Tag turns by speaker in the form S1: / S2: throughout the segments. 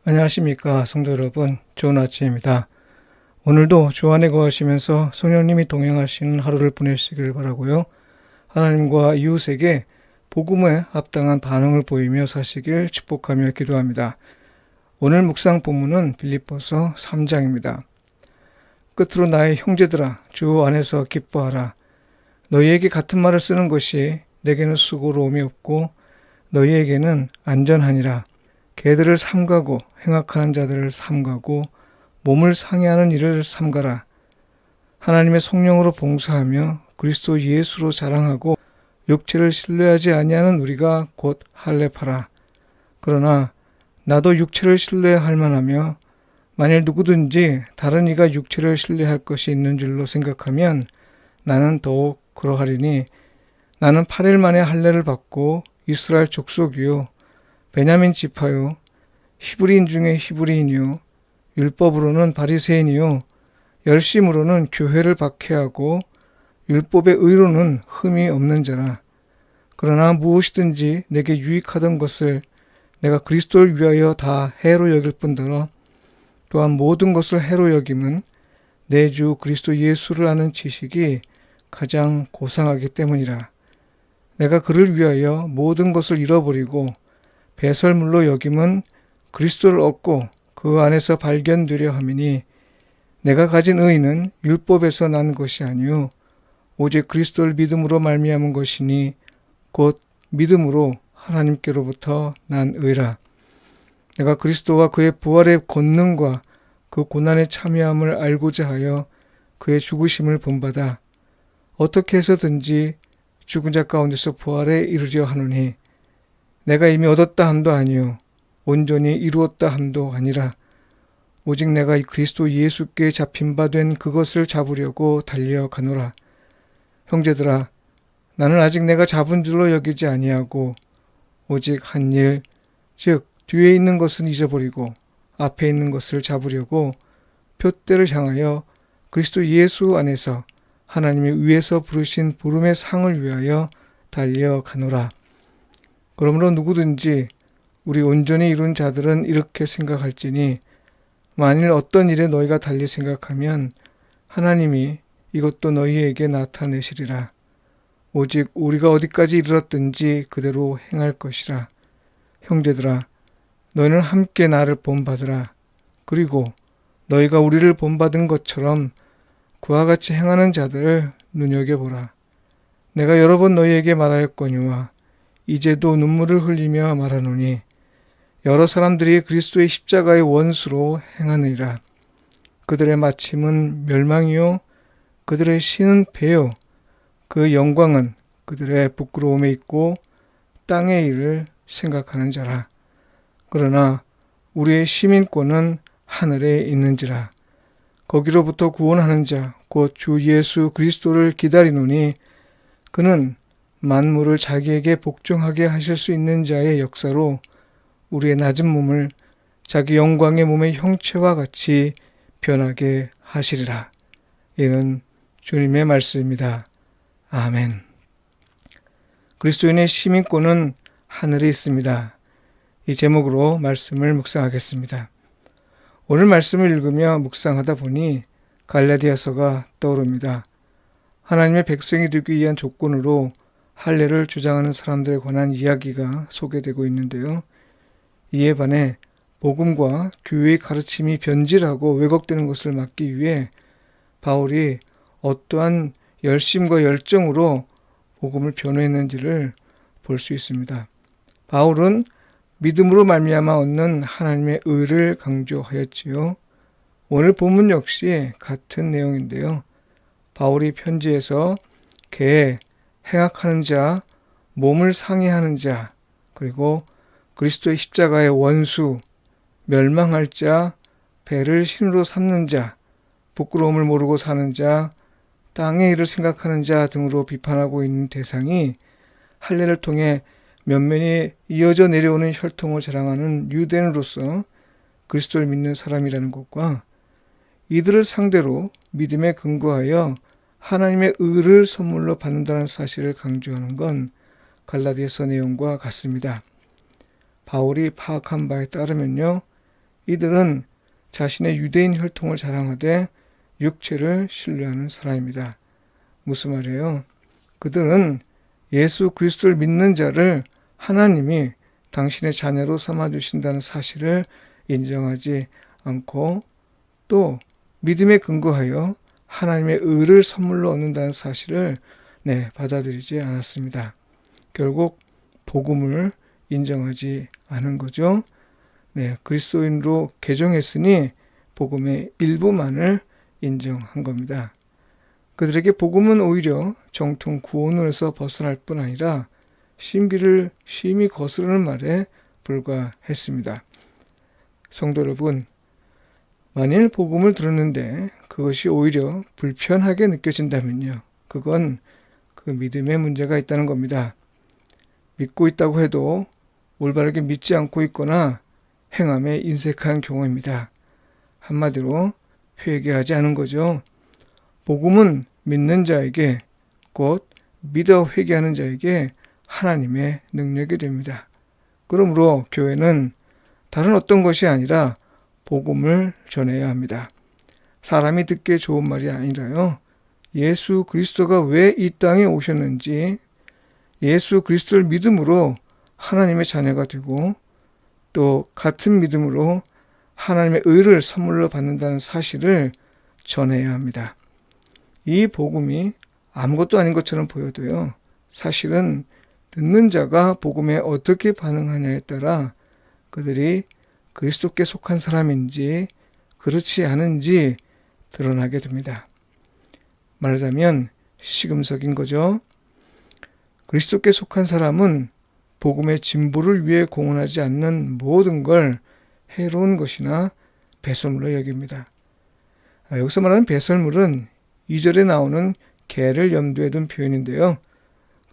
S1: 안녕하십니까 성도 여러분, 좋은 아침입니다. 오늘도 주 안에 거하시면서 성령님이 동행하시는 하루를 보내시길 바라고요. 하나님과 이웃에게 복음에 합당한 반응을 보이며 사시길 축복하며 기도합니다. 오늘 묵상 본문은 빌립보서 3장입니다. 끝으로 나의 형제들아, 주 안에서 기뻐하라. 너희에게 같은 말을 쓰는 것이 내게는 수고로움이 없고 너희에게는 안전하니라. 개들을 삼가고 행악하는 자들을 삼가고 몸을 상해하는 일을 삼가라. 하나님의 성령으로 봉사하며 그리스도 예수로 자랑하고 육체를 신뢰하지 아니하는 우리가 곧 할례파라. 그러나 나도 육체를 신뢰할 만하며 만일 누구든지 다른 이가 육체를 신뢰할 것이 있는 줄로 생각하면 나는 더욱 그러하리니 나는 8일 만에 할례를 받고 이스라엘 족속이요 베냐민 지파요 히브리인 중에 히브리인이요 율법으로는 바리새인이요 열심으로는 교회를 박해하고 율법의 의로는 흠이 없는 자라. 그러나 무엇이든지 내게 유익하던 것을 내가 그리스도를 위하여 다 해로 여길 뿐더러 또한 모든 것을 해로 여김은 내 주 그리스도 예수를 아는 지식이 가장 고상하기 때문이라. 내가 그를 위하여 모든 것을 잃어버리고 배설물로 여김은 그리스도를 얻고 그 안에서 발견되려 함이니 내가 가진 의는 율법에서 난 것이 아니요 오직 그리스도를 믿음으로 말미암은 것이니 곧 믿음으로 하나님께로부터 난 의라. 내가 그리스도와 그의 부활의 권능과 그 고난에 참여함을 알고자 하여 그의 죽으심을 본받아 어떻게 해서든지 죽은 자 가운데서 부활에 이르려 하노니 내가 이미 얻었다 함도 아니요 온전히 이루었다 함도 아니라 오직 내가 이 그리스도 예수께 잡힌 바 된 그것을 잡으려고 달려가노라. 형제들아, 나는 아직 내가 잡은 줄로 여기지 아니하고 오직 한 일, 즉 뒤에 있는 것은 잊어버리고 앞에 있는 것을 잡으려고 표대를 향하여 그리스도 예수 안에서 하나님이 위에서 부르신 부름의 상을 위하여 달려가노라. 그러므로 누구든지 우리 온전히 이룬 자들은 이렇게 생각할지니 만일 어떤 일에 너희가 달리 생각하면 하나님이 이것도 너희에게 나타내시리라. 오직 우리가 어디까지 이르렀든지 그대로 행할 것이라. 형제들아, 너희는 함께 나를 본받으라. 그리고 너희가 우리를 본받은 것처럼 그와 같이 행하는 자들을 눈여겨보라. 내가 여러 번 너희에게 말하였거니와 이제도 눈물을 흘리며 말하노니 여러 사람들이 그리스도의 십자가의 원수로 행하느니라. 그들의 마침은 멸망이요 그들의 신은 배요 그 영광은 그들의 부끄러움에 있고 땅의 일을 생각하는 자라. 그러나 우리의 시민권은 하늘에 있는지라. 거기로부터 구원하는 자 곧 주 예수 그리스도를 기다리노니 그는 만물을 자기에게 복종하게 하실 수 있는 자의 역사로 우리의 낮은 몸을 자기 영광의 몸의 형체와 같이 변하게 하시리라. 이는 주님의 말씀입니다. 아멘. 그리스도인의 시민권은 하늘에 있습니다. 이 제목으로 말씀을 묵상하겠습니다. 오늘 말씀을 읽으며 묵상하다 보니 갈라디아서가 떠오릅니다. 하나님의 백성이 되기 위한 조건으로 할례를 주장하는 사람들에 관한 이야기가 소개되고 있는데요. 이에 반해 복음과 교회의 가르침이 변질하고 왜곡되는 것을 막기 위해 바울이 어떠한 열심과 열정으로 복음을 변호했는지를 볼 수 있습니다. 바울은 믿음으로 말미암아 얻는 하나님의 의를 강조하였지요. 오늘 본문 역시 같은 내용인데요. 바울이 편지에서 개, 행악하는 자, 몸을 상해하는 자, 그리고 그리스도의 십자가의 원수, 멸망할 자, 배를 신으로 삼는 자, 부끄러움을 모르고 사는 자, 땅의 일을 생각하는 자 등으로 비판하고 있는 대상이 할례를 통해 면면이 이어져 내려오는 혈통을 자랑하는 유대인으로서 그리스도를 믿는 사람이라는 것과 이들을 상대로 믿음에 근거하여 하나님의 의를 선물로 받는다는 사실을 강조하는 건 갈라디아서 내용과 같습니다. 바울이 파악한 바에 따르면요, 이들은 자신의 유대인 혈통을 자랑하되 육체를 신뢰하는 사람입니다. 무슨 말이에요? 그들은 예수 그리스도를 믿는 자를 하나님이 당신의 자녀로 삼아주신다는 사실을 인정하지 않고 또 믿음에 근거하여 하나님의 의를 선물로 얻는다는 사실을 받아들이지 않았습니다. 결국 복음을 인정하지 않은 거죠. 그리스도인으로 개종했으니 복음의 일부만을 인정한 겁니다. 그들에게 복음은 오히려 정통 구원론에서 벗어날 뿐 아니라 심기를 심히 거스르는 말에 불과했습니다. 성도 여러분, 만일 복음을 들었는데 그것이 오히려 불편하게 느껴진다면요, 그건 그 믿음의 문제가 있다는 겁니다. 믿고 있다고 해도 올바르게 믿지 않고 있거나 행함에 인색한 경우입니다. 한마디로 회개하지 않은 거죠. 복음은 믿는 자에게, 곧 믿어 회개하는 자에게 하나님의 능력이 됩니다. 그러므로 교회는 다른 어떤 것이 아니라 복음을 전해야 합니다. 사람이 듣기에 좋은 말이 아니라요, 예수 그리스도가 왜 이 땅에 오셨는지, 예수 그리스도를 믿음으로 하나님의 자녀가 되고 또 같은 믿음으로 하나님의 의를 선물로 받는다는 사실을 전해야 합니다. 이 복음이 아무것도 아닌 것처럼 보여도요, 사실은 듣는 자가 복음에 어떻게 반응하냐에 따라 그들이 그리스도께 속한 사람인지 그렇지 않은지 드러나게 됩니다. 말하자면 시금석인 거죠. 그리스도께 속한 사람은 복음의 진보를 위해 공헌하지 않는 모든 걸 해로운 것이나 배설물로 여깁니다. 여기서 말하는 배설물은 2절에 나오는 개를 염두에 둔 표현인데요.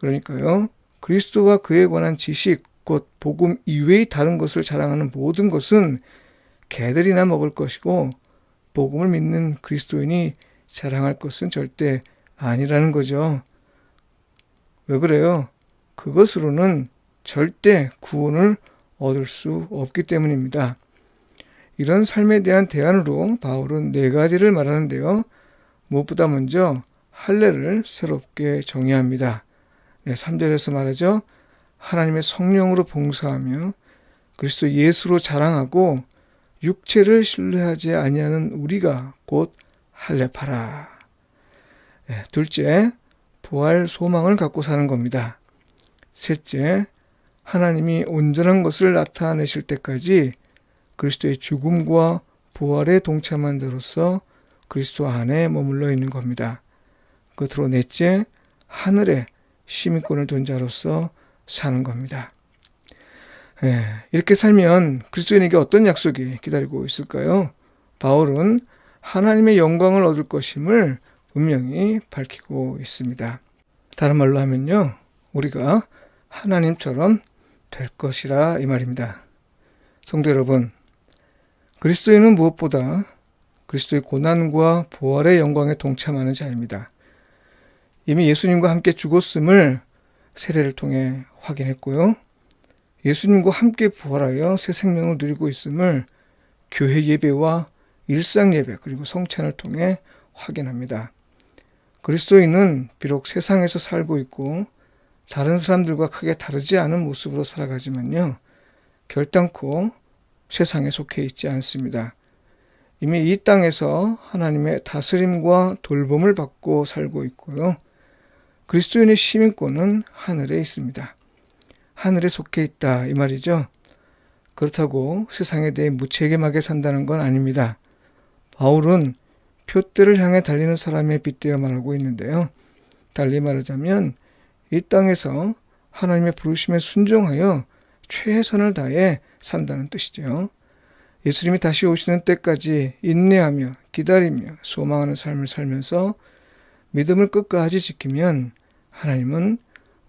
S1: 그러니까요, 그리스도와 그에 관한 지식, 곧 복음 이외의 다른 것을 자랑하는 모든 것은 개들이나 먹을 것이고 복음을 믿는 그리스도인이 자랑할 것은 절대 아니라는 거죠. 왜 그래요? 그것으로는 절대 구원을 얻을 수 없기 때문입니다. 이런 삶에 대한 대안으로 바울은 4가지를 말하는데요. 무엇보다 먼저 할례를 새롭게 정의합니다. 3절에서 말하죠. 하나님의 성령으로 봉사하며 그리스도 예수로 자랑하고 육체를 신뢰하지 아니하는 우리가 곧 할례파라. 둘째, 부활 소망을 갖고 사는 겁니다. 셋째, 하나님이 온전한 것을 나타내실 때까지 그리스도의 죽음과 부활에 동참한 자로서 그리스도 안에 머물러 있는 겁니다. 끝으로 넷째, 하늘에 시민권을 둔 자로서 사는 겁니다. 이렇게 살면 그리스도인에게 어떤 약속이 기다리고 있을까요? 바울은 하나님의 영광을 얻을 것임을 분명히 밝히고 있습니다. 다른 말로 하면요, 우리가 하나님처럼 될 것이라 이 말입니다. 성도 여러분, 그리스도인은 무엇보다 그리스도의 고난과 부활의 영광에 동참하는 자입니다. 이미 예수님과 함께 죽었음을 세례를 통해 확인했고요. 예수님과 함께 부활하여 새 생명을 누리고 있음을 교회 예배와 일상 예배 그리고 성찬을 통해 확인합니다. 그리스도인은 비록 세상에서 살고 있고 다른 사람들과 크게 다르지 않은 모습으로 살아가지만요, 결단코 세상에 속해 있지 않습니다. 이미 이 땅에서 하나님의 다스림과 돌봄을 받고 살고 있고요. 그리스도인의 시민권은 하늘에 있습니다. 하늘에 속해 있다 이 말이죠. 그렇다고 세상에 대해 무책임하게 산다는 건 아닙니다. 바울은 표대를 향해 달리는 사람에 빗대어 말하고 있는데요. 달리 말하자면 이 땅에서 하나님의 부르심에 순종하여 최선을 다해 산다는 뜻이죠. 예수님이 다시 오시는 때까지 인내하며 기다리며 소망하는 삶을 살면서 믿음을 끝까지 지키면 하나님은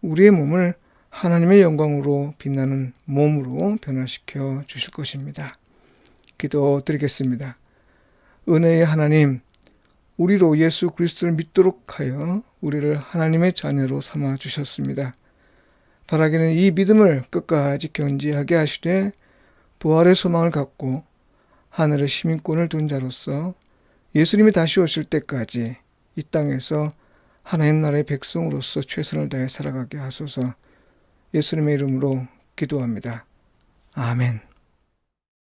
S1: 우리의 몸을 하나님의 영광으로 빛나는 몸으로 변화시켜 주실 것입니다. 기도드리겠습니다. 은혜의 하나님, 우리로 예수 그리스도를 믿도록 하여 우리를 하나님의 자녀로 삼아 주셨습니다. 바라기는 이 믿음을 끝까지 견지하게 하시되 부활의 소망을 갖고 하늘의 시민권을 둔 자로서 예수님이 다시 오실 때까지 이 땅에서 하나님 나라의 백성으로서 최선을 다해 살아가게 하소서. 예수님의 이름으로 기도합니다. 아멘.